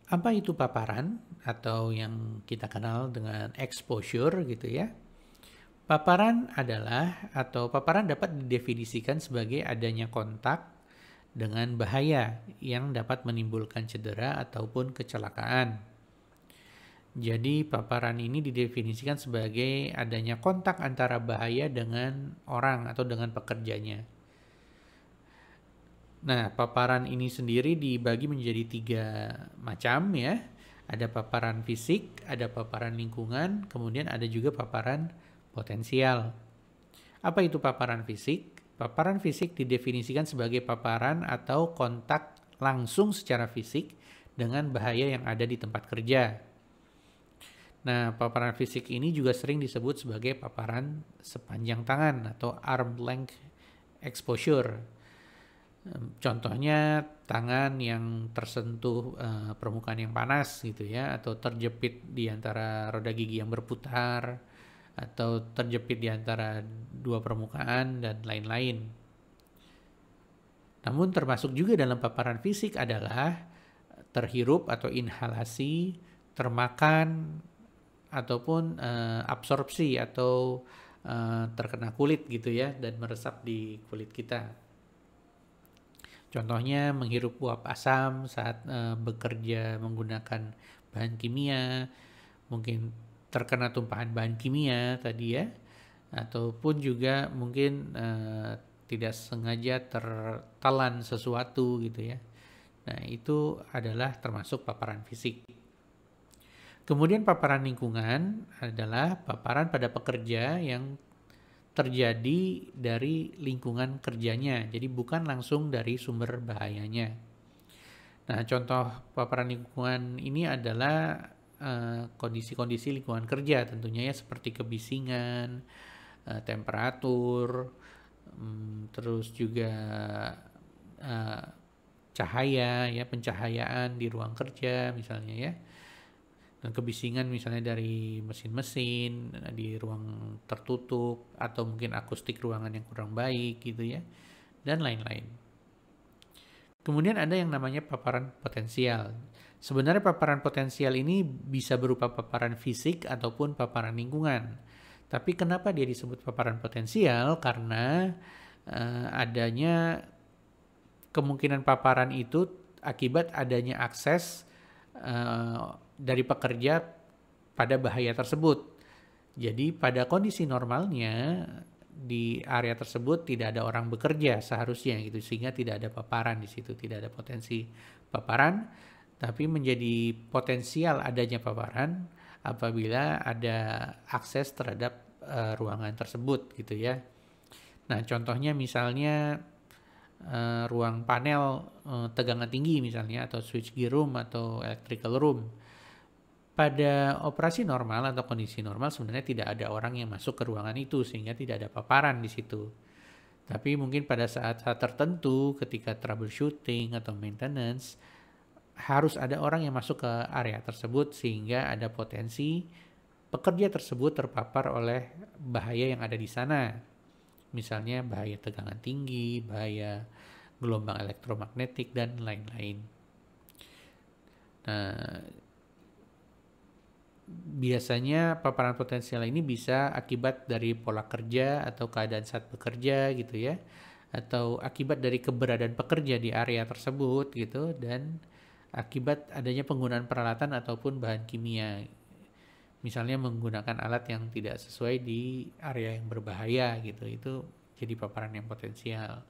Apa itu paparan atau yang kita kenal dengan exposure gitu ya? Paparan adalah atau paparan dapat didefinisikan sebagai adanya kontak dengan bahaya yang dapat menimbulkan cedera ataupun kecelakaan. Jadi paparan ini didefinisikan sebagai adanya kontak antara bahaya dengan orang atau dengan pekerjanya. Nah, paparan ini sendiri dibagi menjadi 3 macam ya. Ada paparan fisik, ada paparan lingkungan, kemudian ada juga paparan potensial. Apa itu paparan fisik? Paparan fisik didefinisikan sebagai paparan atau kontak langsung secara fisik dengan bahaya yang ada di tempat kerja. Nah, paparan fisik ini juga sering disebut sebagai paparan sepanjang tangan atau arm length exposure. Contohnya tangan yang tersentuh permukaan yang panas gitu ya, atau terjepit di antara roda gigi yang berputar, atau terjepit di antara dua permukaan dan lain-lain. Namun termasuk juga dalam paparan fisik adalah terhirup atau inhalasi, termakan, ataupun absorpsi atau terkena kulit gitu ya dan meresap di kulit kita. Contohnya menghirup uap asam saat bekerja menggunakan bahan kimia, mungkin terkena tumpahan bahan kimia tadi ya, ataupun juga mungkin tidak sengaja tertelan sesuatu gitu ya. Nah, itu adalah termasuk paparan fisik. Kemudian paparan lingkungan adalah paparan pada pekerja yang terjadi dari lingkungan kerjanya, jadi bukan langsung dari sumber bahayanya. Nah, contoh paparan lingkungan ini adalah kondisi-kondisi lingkungan kerja tentunya ya, seperti kebisingan, temperatur, terus juga uh, cahaya ya, pencahayaan di ruang kerja misalnya ya. Dan kebisingan misalnya dari mesin-mesin di ruang tertutup atau mungkin akustik ruangan yang kurang baik gitu ya, dan lain-lain. Kemudian ada yang namanya paparan potensial. Sebenarnya paparan potensial ini bisa berupa paparan fisik ataupun paparan lingkungan. Tapi kenapa dia disebut paparan potensial? Karena adanya kemungkinan paparan itu akibat adanya akses dari pekerja pada bahaya tersebut. Jadi pada kondisi normalnya di area tersebut tidak ada orang bekerja seharusnya gitu, sehingga tidak ada paparan di situ, tidak ada potensi paparan, tapi menjadi potensial adanya paparan apabila ada akses terhadap ruangan tersebut gitu ya. Nah, contohnya misalnya ruang panel tegangan tinggi misalnya, atau switch gear room atau electrical room. Pada operasi normal atau kondisi normal sebenarnya tidak ada orang yang masuk ke ruangan itu sehingga tidak ada paparan di situ. Tapi mungkin pada saat-saat tertentu ketika troubleshooting atau maintenance harus ada orang yang masuk ke area tersebut sehingga ada potensi pekerja tersebut terpapar oleh bahaya yang ada di sana. Misalnya bahaya tegangan tinggi, bahaya gelombang elektromagnetik dan lain-lain. Nah, biasanya paparan potensial ini bisa akibat dari pola kerja atau keadaan saat bekerja gitu ya, atau akibat dari keberadaan pekerja di area tersebut gitu, dan akibat adanya penggunaan peralatan ataupun bahan kimia, misalnya menggunakan alat yang tidak sesuai di area yang berbahaya gitu, itu jadi paparan yang potensial.